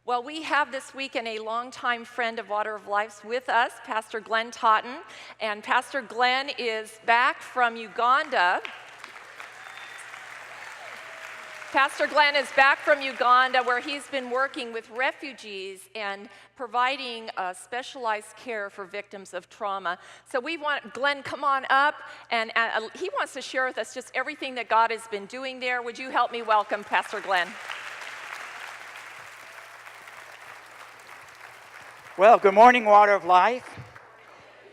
Well, we have this weekend a longtime friend of Water of Life with us, Pastor Glen Totten. And Pastor Glen is back from Uganda. Pastor Glen is back from Uganda, where he's been working with refugees and providing specialized care for victims of trauma. So we want Glen, come on up, and he wants to share with us just everything that God has been doing there. Would you help me welcome Pastor Glen? Well, good morning, Water of Life.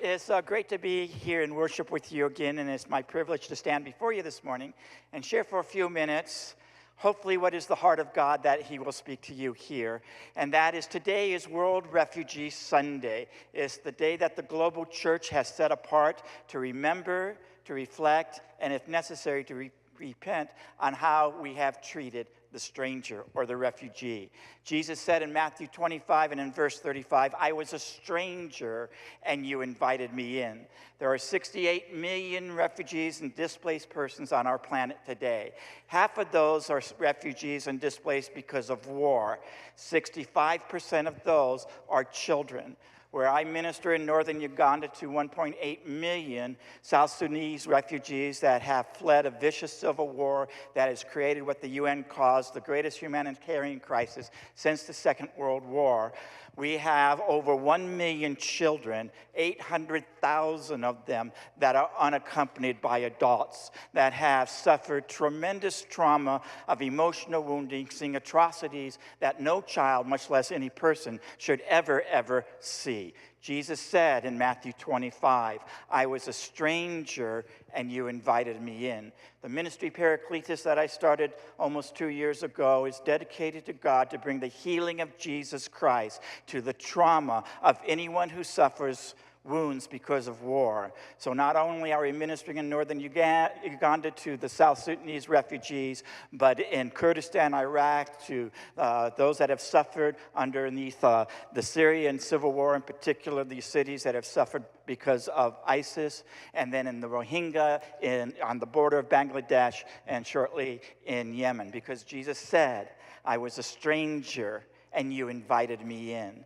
It's great to be here and worship with you again, and it's my privilege to stand before you this morning and share for a few minutes, hopefully, what is the heart of God that He will speak to you here. And that is, today is World Refugee Sunday. It's the day that the global church has set apart to remember, to reflect, and if necessary, to repent on how we have treated the stranger or the refugee. Jesus said in Matthew 25 and in verse 35, I was a stranger and you invited me in. There are 68 million refugees and displaced persons on our planet today. Half of those are refugees and displaced because of war. 65% of those are children. Where I minister in northern Uganda to 1.8 million South Sudanese refugees that have fled a vicious civil war that has created what the UN calls the greatest humanitarian crisis since the Second World War. We have over 1 million children, 800,000 of them that are unaccompanied by adults, that have suffered tremendous trauma of emotional wounding, seeing atrocities that no child, much less any person, should ever see. Jesus said in Matthew 25, I was a stranger and you invited me in. The ministry Parakletis that I started almost 2 years ago is dedicated to God to bring the healing of Jesus Christ to the trauma of anyone who suffers wounds because of war. So not only are we ministering in northern Uganda to the South Sudanese refugees, but in Kurdistan, Iraq, to those that have suffered underneath the Syrian civil war, in particular, these cities that have suffered because of ISIS, and then in the Rohingya, on the border of Bangladesh, and shortly in Yemen, because Jesus said, I was a stranger and you invited me in.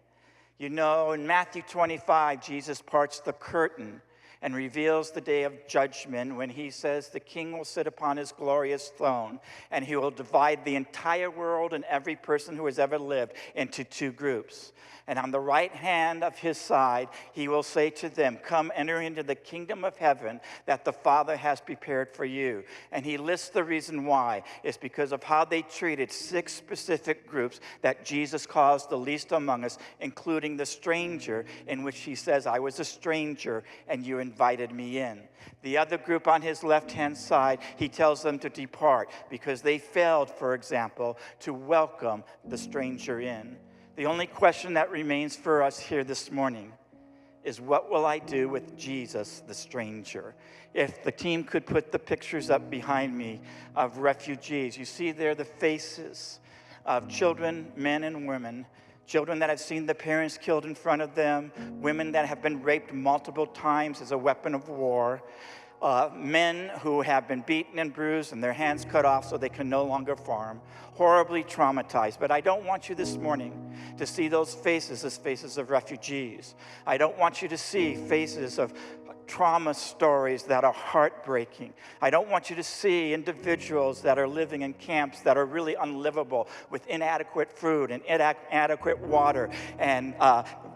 You know, in Matthew 25, Jesus parts the curtain and reveals the day of judgment when he says the king will sit upon his glorious throne and he will divide the entire world and every person who has ever lived into two groups. And on the right hand of his side, he will say to them, come enter into the kingdom of heaven that the Father has prepared for you. And he lists the reason why. It's because of how they treated 6 specific groups that Jesus calls the least among us, including the stranger, in which he says, I was a stranger and you invited me in. The other group on his left-hand side, he tells them to depart because they failed, for example, to welcome the stranger in. The only question that remains for us here this morning is, what will I do with Jesus, the stranger? If the team could put the pictures up behind me of refugees. You see there the faces of children, men and women, children that have seen the parents killed in front of them, women that have been raped multiple times as a weapon of war, men who have been beaten and bruised and their hands cut off so they can no longer farm, horribly traumatized. But I don't want you this morning to see those faces as faces of refugees. I don't want you to see faces of trauma stories that are heartbreaking. I don't want you to see individuals that are living in camps that are really unlivable with inadequate food and inadequate water and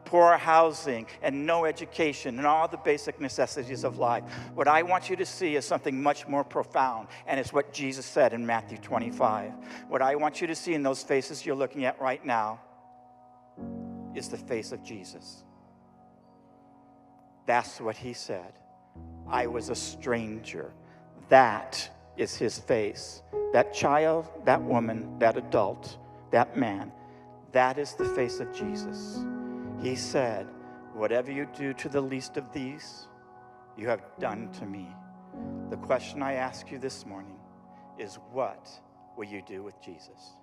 poor housing and no education and all the basic necessities of life. What I want you to see is something much more profound, and it's what Jesus said in Matthew 25. What I want you to see in those faces you're looking at right now is the face of Jesus. That's what he said. I was a stranger. That is his face. That child, that woman, that adult, that man, that is the face of Jesus. He said, whatever you do to the least of these, you have done to me. The question I ask you this morning is, what will you do with Jesus?